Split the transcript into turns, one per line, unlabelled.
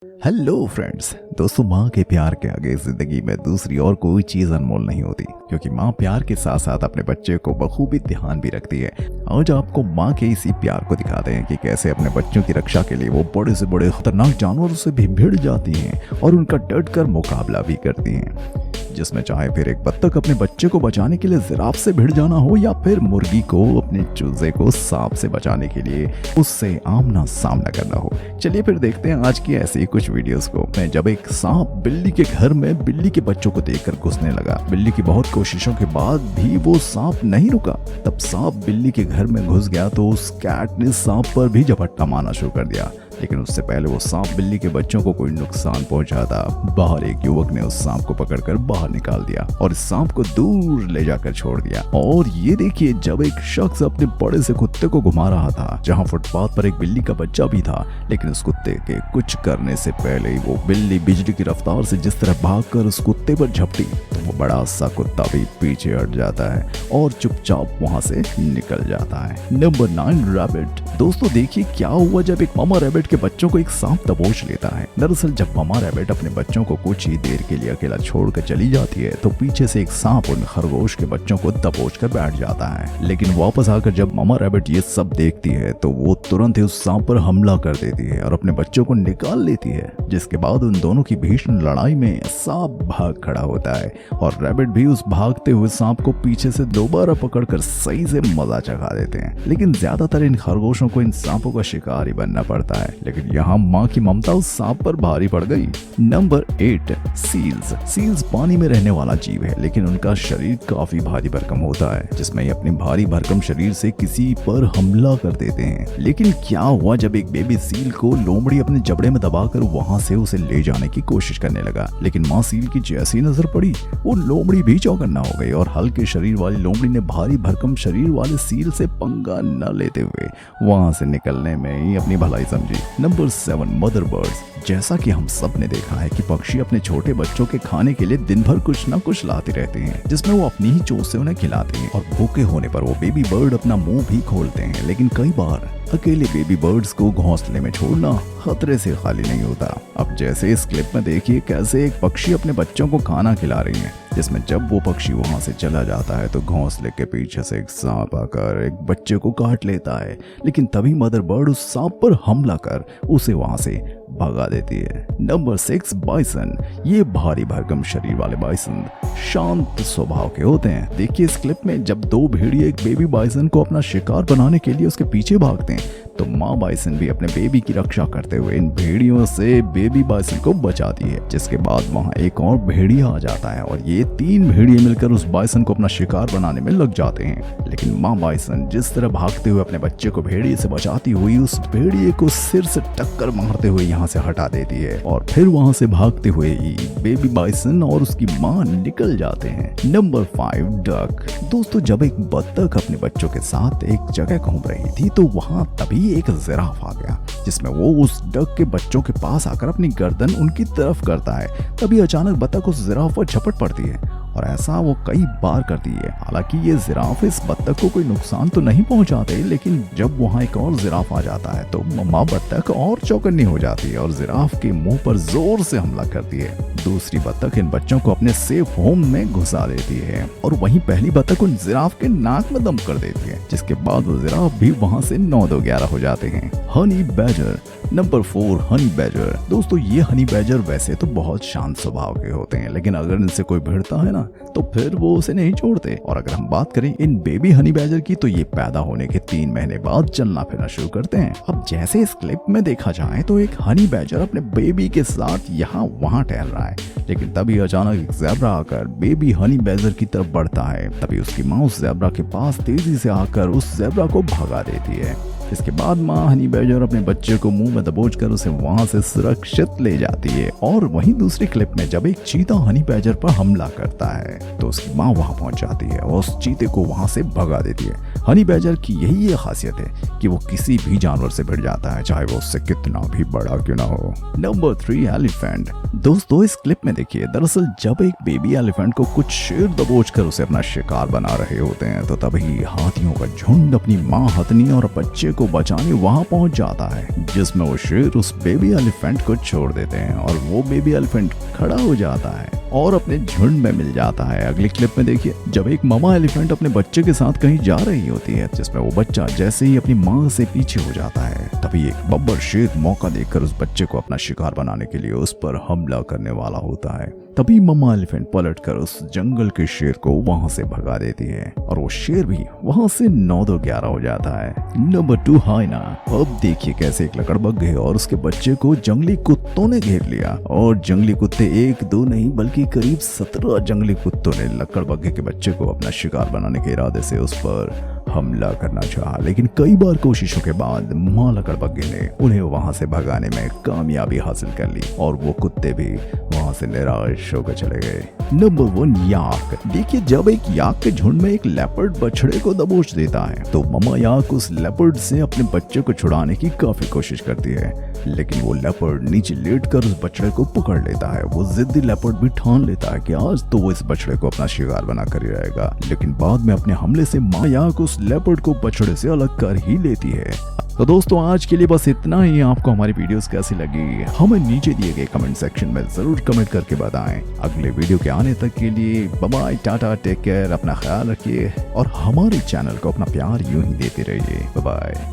Hello friends. दोस्तों, माँ के प्यार के आगे जिंदगी में दूसरी और कोई चीज अनमोल नहीं होती, क्योंकि माँ प्यार के साथ साथ अपने बच्चे को बखूबी ध्यान भी रखती है। आज आपको माँ के इसी प्यार को दिखाते हैं कि कैसे अपने बच्चों की रक्षा के लिए वो बड़े से बड़े खतरनाक जानवरों से भी भिड़ जाती हैं और उनका डट कर मुकाबला भी करती हैं। जिसमें चाहे फिर एक बत्तख अपने बच्चे को बचाने के लिए जिराफ से भिड़ जाना हो, या फिर मुर्गी को अपने चूजे को सांप से बचाने के लिए उससे आमना सामना करना हो। चलिए फिर देखते हैं आज की ऐसी ही कुछ वीडियोस को। मैं जब एक सांप बिल्ली के घर में बिल्ली के बच्चों को देखकर घुसने लगा। बिल्ली की बहुत कोशिशों के बाद भी वो सांप नहीं रुका। तब सांप बिल्ली के घर में घुस गया तो उस कैट ने सांप पर भी झपट्टा मारना शुरू कर दिया, लेकिन उससे पहले वो सांप बिल्ली के बच्चों को कोई नुकसान पहुंचाता, बाहर एक युवक ने उस सांप को पकड़कर बाहर निकाल दिया और इस सांप को दूर ले जाकर छोड़ दिया। और ये देखिए, जब एक शख्स अपने बड़े से कुत्ते को घुमा रहा था, जहां फुटपाथ पर एक बिल्ली का बच्चा भी था, लेकिन उस कुत्ते के कुछ करने से पहले ही वो बिल्ली बिजली की रफ्तार से जिस तरह भागकर उस कुत्ते पर झपटी, तो वो बड़ा सा कुत्ता भी पीछे हट जाता है और चुपचाप वहां से निकल जाता है। Number 9, rabbit. दोस्तों देखिए क्या हुआ जब एक मामा रैबिट के बच्चों को एक सांप दबोच लेता है। दरअसल जब मामा रैबिट अपने बच्चों को कुछ ही देर के लिए अकेला छोड़कर चली जाती है, तो पीछे से एक सांप उन खरगोश के बच्चों को दबोच कर बैठ जाता है। लेकिन वापस आकर जब मामा रैबिट ये सब देखती है, तो वो तुरंत ही उस सांप पर हमला कर देती है और अपने बच्चों को निकाल लेती है। जिसके बाद उन दोनों की भीषण लड़ाई में सांप भाग खड़ा होता है और रैबिट भी उस भागते हुए सांप को पीछे से दोबारा पकड़कर सही से मजा चखा देते हैं। लेकिन ज्यादातर इन खरगोशों को इन सांपों का शिकार ही बनना पड़ता है, लेकिन यहाँ माँ की ममता उस सांप पर भारी पड़ गई। Number 8, seals. सील्स पानी में रहने वाला जीव है, लेकिन उनका शरीर काफी भारी भरकम होता है, जिसमें ये अपने भारी भरकम शरीर से किसी पर हमला कर देते हैं। लेकिन क्या हुआ जब एक बेबी सील को लोमड़ी अपने जबड़े में दबाकर वहां से उसे ले जाने की कोशिश करने लगा, लेकिन माँ सील की जैसी नजर पड़ी, वो लोमड़ी भी चौकन्ना हो गई और हल्के शरीर वाली लोमड़ी ने भारी भरकम शरीर वाले सील से पंगा न लेते हुए वहां से निकलने में ही अपनी भलाई समझी। Number 7, mother birds. जैसा कि हम सब ने देखा है कि पक्षी अपने छोटे बच्चों के खाने के लिए दिन भर कुछ न कुछ लाते रहते हैं, जिसमें वो अपनी ही चोंच से उन्हें खिलाते हैं, और भूखे होने पर वो बेबी बर्ड अपना मुंह भी खोलते हैं। लेकिन कई बार अकेले बेबी बर्ड्स को घोंसले में छोड़ना खतरे से खाली नहीं होता। अब जैसे इस क्लिप में देखिए कैसे एक पक्षी अपने बच्चों को खाना खिला रही है, जिसमें जब वो पक्षी वहां से चला जाता है तो घोंसले के पीछे से एक सांप आकर एक बच्चे को काट लेता है, लेकिन तभी मदर बर्ड उस सांप पर हमला कर उसे वहां से भगा देती है। Number 6, bison. ये भारी भरकम शरीर वाले बाइसन शांत स्वभाव के होते हैं। देखिए इस क्लिप में जब दो भेड़िए एक बेबी बाइसन को अपना शिकार बनाने के लिए उसके पीछे भागते हैं, तो माँ बाइसन भी अपने बेबी की रक्षा करते हुए इन भेड़ियों से बेबी बाइसन को बचाती है। जिसके बाद वहाँ एक और भेड़िया आ जाता है और ये 3 भेड़िए मिलकर उस बाइसन को अपना शिकार बनाने में लग जाते हैं। लेकिन माँ बाइसन जिस तरह भागते हुए अपने बच्चे को भेड़िए से बचाती हुई उस भेड़िए को सिर से टक्कर मारते हुए यहाँ से हटा देती है, और फिर वहाँ से भागते हुए ही बेबी बाइसन और उसकी माँ निकल जाते हैं। Number 5, duck. दोस्तों जब एक बत्तख अपने बच्चों के साथ एक जगह घूम रही थी, तो वहाँ तभी एक जिराफ आ गया, जिसमें वो उस डक के बच्चों के पास आकर अपनी गर्दन उनकी तरफ करता है। तभी अचानक बत्तख उस जिराफ पर झपट पड़ती है, और ऐसा वो कई बार करती है। हालांकि ये जिराफ इस बत्तख को कोई नुकसान तो नहीं पहुंचाते, लेकिन जब वहाँ एक और जिराफ आ जाता है तो माँ बत्तख और चौकन्नी हो जाती है और जिराफ के मुंह पर जोर से हमला करती है। दूसरी बत्तख इन बच्चों को अपने सेफ होम में घुसा देती है, और वहीं पहली बत्तख उन जिराफ के नाक में दम कर देती है, जिसके बाद वो जिराफ भी वहाँ से 9-2-11 हो जाते हैं। Honey badger. Number 4, honey badger. दोस्तों ये हनी बैजर वैसे तो बहुत शांत स्वभाव के होते हैं, लेकिन अगर इनसे कोई भिड़ता है ना, तो फिर वो उसे नहीं छोड़ते। और अगर हम बात करें इन बेबी हनी बैजर की, तो ये पैदा होने के 3 महीने बाद चलना फिरना शुरू करते हैं। अब जैसे इस क्लिप में देखा जाए तो एक हनी बैजर अपने बेबी के साथ यहाँ वहाँ टहल रहा है, लेकिन तभी अचानक एक ज़ेब्रा आकर बेबी हनी बैजर की तरफ बढ़ता है। तभी उसकी माँ उस ज़ेब्रा के पास तेजी से आकर उस ज़ेब्रा को भगा देती है। इसके बाद माँ हनी बैजर अपने बच्चे को मुंह में दबोचकर उसे वहां से सुरक्षित ले जाती है। और वहीं दूसरी क्लिप में जब एक चीता हनी बैजर पर हमला करता है, तो उसकी माँ वहां पहुंच जाती है और उस चीते को वहां से भगा देती है। हनी बैजर की यही ये खासियत है कि वो किसी भी जानवर से भिड़ जाता है, चाहे वो उससे कितना भी बड़ा क्यों ना हो। Number 3, elephant. दोस्तों इस क्लिप में देखिए, दरअसल जब एक बेबी एलिफेंट को कुछ शेर दबोचकर उसे अपना शिकार बना रहे होते हैं, तो तभी हाथियों का झुंड अपनी माँ हथनी और बच्चे को बचाने वहां पहुंच जाता है, जिसमें वो शेर उस बेबी एलिफेंट को छोड़ देते हैं और वो बेबी एलिफेंट खड़ा हो जाता है और अपने झुंड में मिल जाता है। अगली क्लिप में देखिए, जब एक मामा एलिफेंट अपने बच्चे के साथ कहीं जा रही होती है, जिसमें वो बच्चा जैसे ही अपनी माँ से पीछे हो जाता है, तभी एक बब्बर शेर मौका देखकर उस बच्चे को अपना शिकार बनाने के लिए उस पर हमला करने वाला होता है। तभी मम्मा एलिफेंट पलटकर उस जंगल के शेर को वहां से भगा देती है और वो शेर भी वहां से 9-2-11 हो जाता है। नंबर 2 हाइना। अब देखिए कैसे एक लकड़बग्घे और उसके बच्चे को जंगली कुत्तों ने घेर लिया और जंगली कुत्ते 1-2 नहीं बल्कि करीब 17 जंगली कुत्तों ने लकड़बग्घे के बच्चे को अपना शिकार बनाने के इरादे से उस पर हमला करना चाहा, लेकिन कई बार कोशिशों के बाद मां लकड़बग्घे ने उन्हें वहां से भगाने में कामयाबी हासिल कर ली और वो कुत्ते भी वहां से निराश होकर चले गए। नंबर 1 याक। देखिए, जब एक याक के झुंड में एक लेपर्ड बछड़े को दबोच देता है तो मम्मा याक उस लेपर्ड से अपने बच्चे को छुड़ाने की काफी कोशिश करती है, लेकिन वो लेपर्ड नीचे लेटकर उस बछड़े को पकड़ लेता है। वो जिद्दी लेपर्ड भी ठान लेता है कि आज तो वो इस बछड़े को अपना शिकार बनाकर ही रहेगा, लेकिन बाद में अपने हमले से मां याक उस लेपर्ड को बछड़े से अलग कर ही लेती है। तो दोस्तों, आज के लिए बस इतना ही। आपको हमारी वीडियोस कैसी लगी हमें नीचे दिए गए कमेंट सेक्शन में जरूर कमेंट करके बताएं। अगले वीडियो के आने तक के लिए bye bye, tata, take care, अपना ख्याल रखिए और हमारे चैनल को अपना प्यार यूं ही देते रहिए। Bye bye.